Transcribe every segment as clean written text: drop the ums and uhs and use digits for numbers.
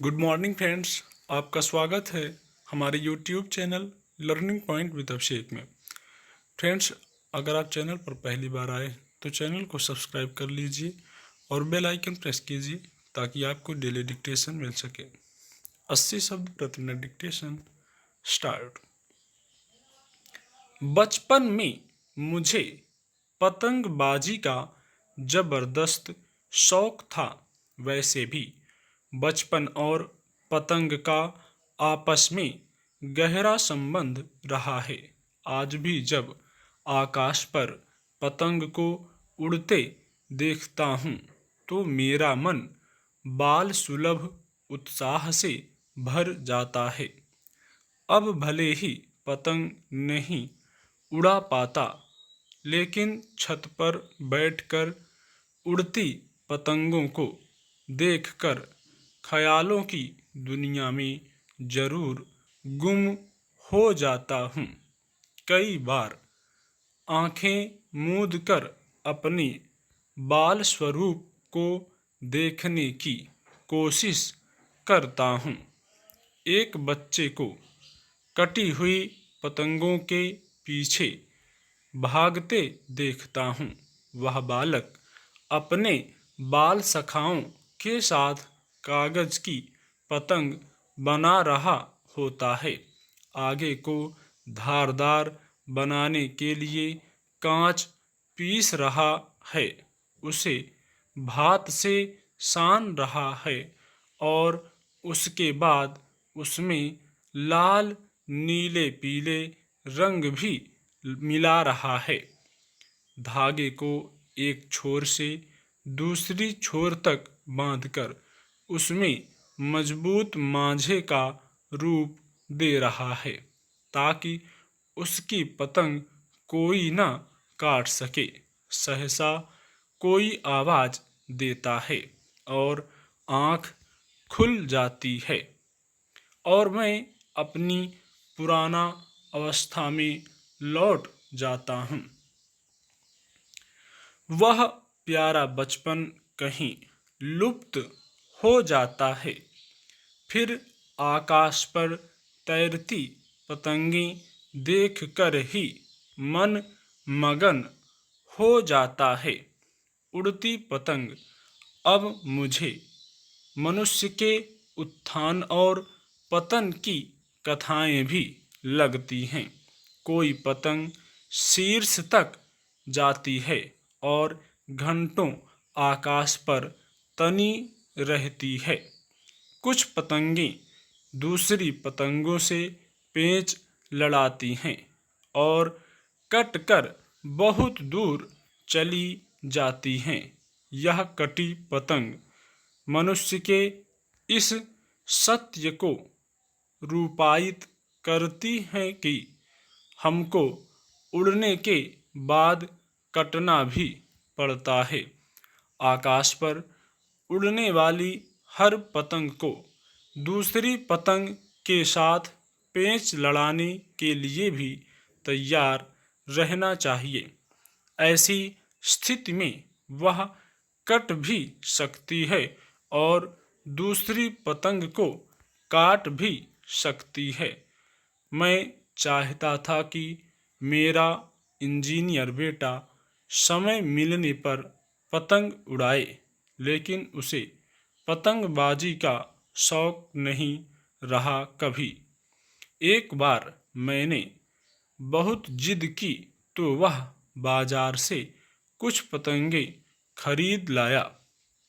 Good morning friends. आपका स्वागत है हमारे YouTube channel learning point with Abhishek में। फ्रेंड्स, अगर आप चैनल पर पहली बार आए तो चैनल को सब्सक्राइब कर लीजिए और बेल आइकन प्रेस कीजिए ताकि आपको डेली डिक्टेशन मिल सके। 80 शब्द प्रति मिनट डिक्टेशन स्टार्ट। बचपन में मुझे पतंगबाजी का जबरदस्त शौक था। वैसे भी बचपन और पतंग का आपस में गहरा संबंध रहा है। आज भी जब आकाश पर पतंग को उड़ते देखता हूँ तो मेरा मन बाल सुलभ उत्साह से भर जाता है। अब भले ही पतंग नहीं उड़ा पाता, लेकिन छत पर बैठकर उड़ती पतंगों को देखकर ख्यालों की दुनिया में जरूर गुम हो जाता हूँ। कई बार आंखें मूंद कर अपने बाल स्वरूप को देखने की कोशिश करता हूँ। एक बच्चे को कटी हुई पतंगों के पीछे भागते देखता हूँ। वह बालक अपने बाल सखाओं के साथ कागज की पतंग बना रहा होता है। आगे को धारदार बनाने के लिए कांच पीस रहा है, उसे भात से सान रहा है और उसके बाद उसमें लाल नीले पीले रंग भी मिला रहा है। धागे को एक छोर से दूसरी छोर तक बांधकर उसमें मजबूत मांझे का रूप दे रहा है ताकि उसकी पतंग कोई न काट सके। सहसा कोई आवाज देता है और आंख खुल जाती है और मैं अपनी पुराना अवस्था में लौट जाता हूँ। वह प्यारा बचपन कहीं लुप्त हो जाता है। फिर आकाश पर तैरती पतंगें देख कर ही मन मगन हो जाता है। उड़ती पतंग अब मुझे मनुष्य के उत्थान और पतन की कथाएं भी लगती हैं। कोई पतंग शीर्ष तक जाती है और घंटों आकाश पर तनी रहती है। कुछ पतंगें दूसरी पतंगों से पेंच लड़ाती हैं और कटकर बहुत दूर चली जाती हैं। यह कटी पतंग मनुष्य के इस सत्य को रूपायित करती है कि हमको उड़ने के बाद कटना भी पड़ता है। आकाश पर उड़ने वाली हर पतंग को दूसरी पतंग के साथ पेंच लड़ाने के लिए भी तैयार रहना चाहिए। ऐसी स्थिति में वह कट भी सकती है और दूसरी पतंग को काट भी सकती है। मैं चाहता था कि मेरा इंजीनियर बेटा समय मिलने पर पतंग उड़ाए, लेकिन उसे पतंगबाजी का शौक नहीं रहा कभी। एक बार मैंने बहुत जिद की तो वह बाजार से कुछ पतंगे खरीद लाया।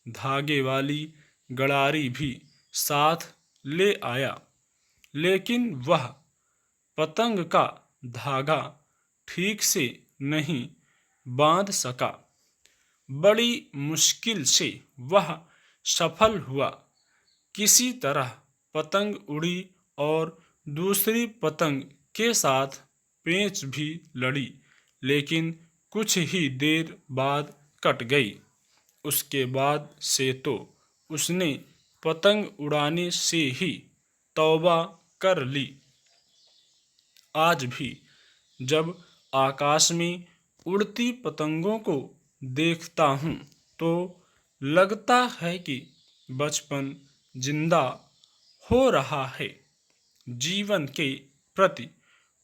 धागे वाली गड़ारी भी साथ ले आया, लेकिन वह पतंग का धागा ठीक से नहीं बांध सका। बड़ी मुश्किल से वह सफल हुआ। किसी तरह पतंग उड़ी और दूसरी पतंग के साथ पेंच भी लड़ी, लेकिन कुछ ही देर बाद कट गई। उसके बाद से तो उसने पतंग उड़ाने से ही तौबा कर ली। आज भी जब आकाश में उड़ती पतंगों को देखता हूँ तो लगता है कि बचपन जिंदा हो रहा है। जीवन के प्रति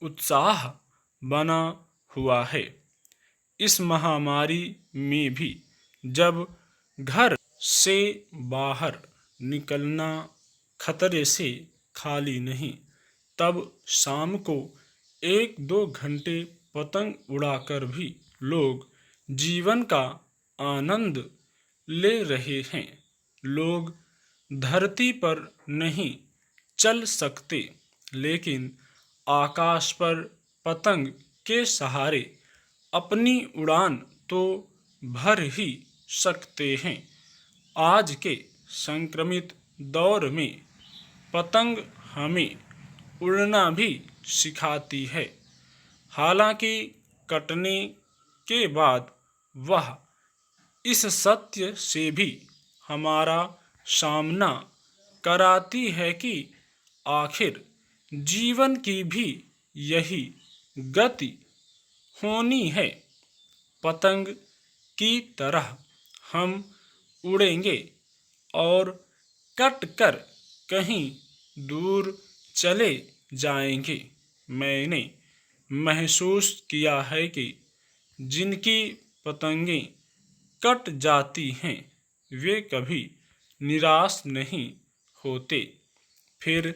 उत्साह बना हुआ है। इस महामारी में भी जब घर से बाहर निकलना खतरे से खाली नहीं, तब शाम को 1-2 घंटे पतंग उड़ाकर भी लोग जीवन का आनंद ले रहे हैं। लोग धरती पर नहीं चल सकते, लेकिन आकाश पर पतंग के सहारे अपनी उड़ान तो भर ही सकते हैं। आज के संक्रमित दौर में पतंग हमें उड़ना भी सिखाती है। हालांकि कटने के बाद वह इस सत्य से भी हमारा सामना कराती है कि आखिर जीवन की भी यही गति होनी है। पतंग की तरह हम उड़ेंगे और कट कर कहीं दूर चले जाएंगे। मैंने महसूस किया है कि जिनकी पतंगें कट जाती हैं वे कभी निराश नहीं होते, फिर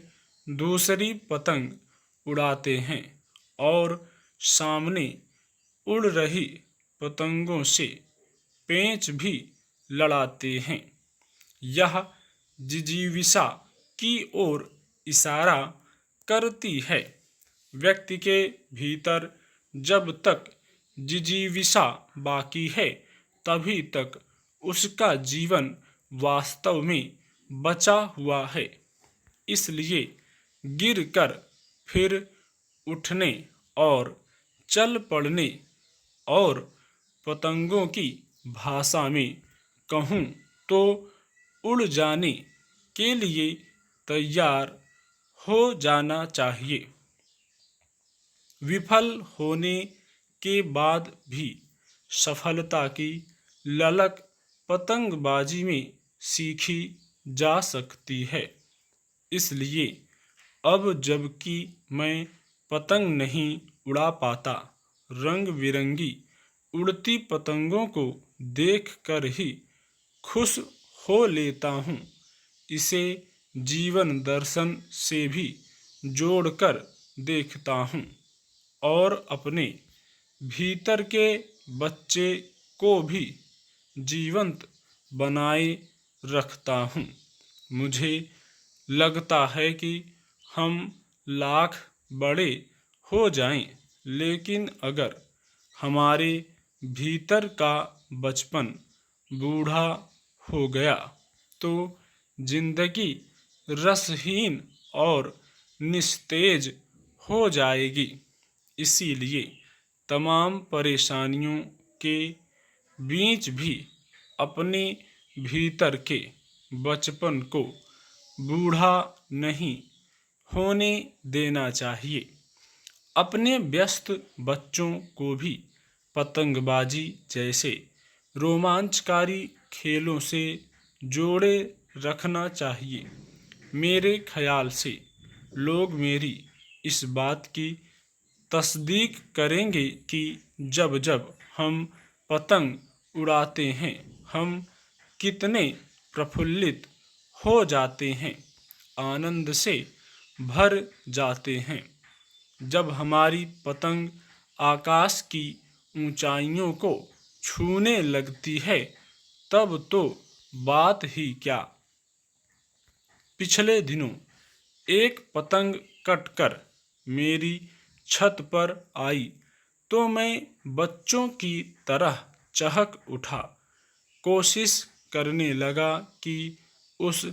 दूसरी पतंग उड़ाते हैं और सामने उड़ रही पतंगों से पेंच भी लड़ाते हैं। यह जिजीविषा की ओर इशारा करती है। व्यक्ति के भीतर जब तक जिजीविषा बाकी है, तभी तक उसका जीवन वास्तव में बचा हुआ है। इसलिए गिरकर फिर उठने और चल पड़ने और पतंगों की भाषा में कहूँ तो उड़ जाने के लिए तैयार हो जाना चाहिए। विफल होने के बाद भी सफलता की ललक पतंगबाजी में सीखी जा सकती है। इसलिए अब जबकि मैं पतंग नहीं उड़ा पाता, रंग बिरंगी उड़ती पतंगों को देखकर ही खुश हो लेता हूँ। इसे जीवन दर्शन से भी जोड़कर देखता हूँ और अपने भीतर के बच्चे को भी जीवंत बनाए रखता हूँ। मुझे लगता है कि हम लाख बड़े हो जाएं, लेकिन अगर हमारे भीतर का बचपन बूढ़ा हो गया तो जिंदगी रसहीन और निस्तेज हो जाएगी। इसीलिए तमाम परेशानियों के बीच भी अपने भीतर के बचपन को बूढ़ा नहीं होने देना चाहिए। अपने व्यस्त बच्चों को भी पतंगबाजी जैसे रोमांचकारी खेलों से जोड़े रखना चाहिए। मेरे ख्याल से लोग मेरी इस बात की तस्दीक करेंगे कि जब जब हम पतंग उड़ाते हैं, हम कितने प्रफुल्लित हो जाते हैं, आनंद से भर जाते हैं। जब हमारी पतंग आकाश की ऊंचाइयों को छूने लगती है, तब तो बात ही क्या। पिछले दिनों एक पतंग कटकर मेरी छत पर आई तो मैं बच्चों की तरह चहक उठा। कोशिश करने लगा कि उस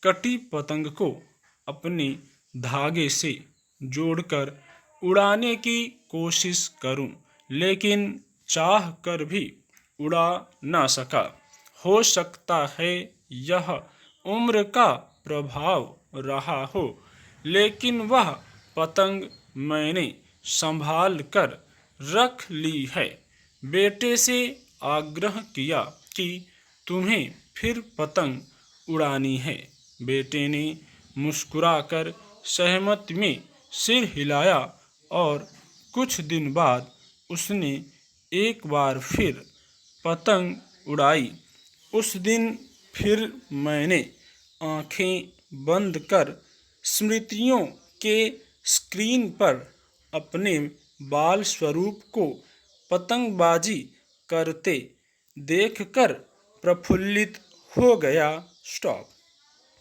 कटी पतंग को अपने धागे से जोड़कर उड़ाने की कोशिश करूं, लेकिन चाह कर भी उड़ा ना सका। हो सकता है यह उम्र का प्रभाव रहा हो, लेकिन वह पतंग मैंने संभाल कर रख ली है। बेटे से आग्रह किया कि तुम्हें फिर पतंग उड़ानी है। बेटे ने मुस्कुराकर सहमति में सिर हिलाया और कुछ दिन बाद उसने एक बार फिर पतंग उड़ाई। उस दिन फिर मैंने आंखें बंद कर स्मृतियों के स्क्रीन पर अपने बाल स्वरूप को पतंगबाजी करते देखकर प्रफुल्लित हो गया। स्टॉप।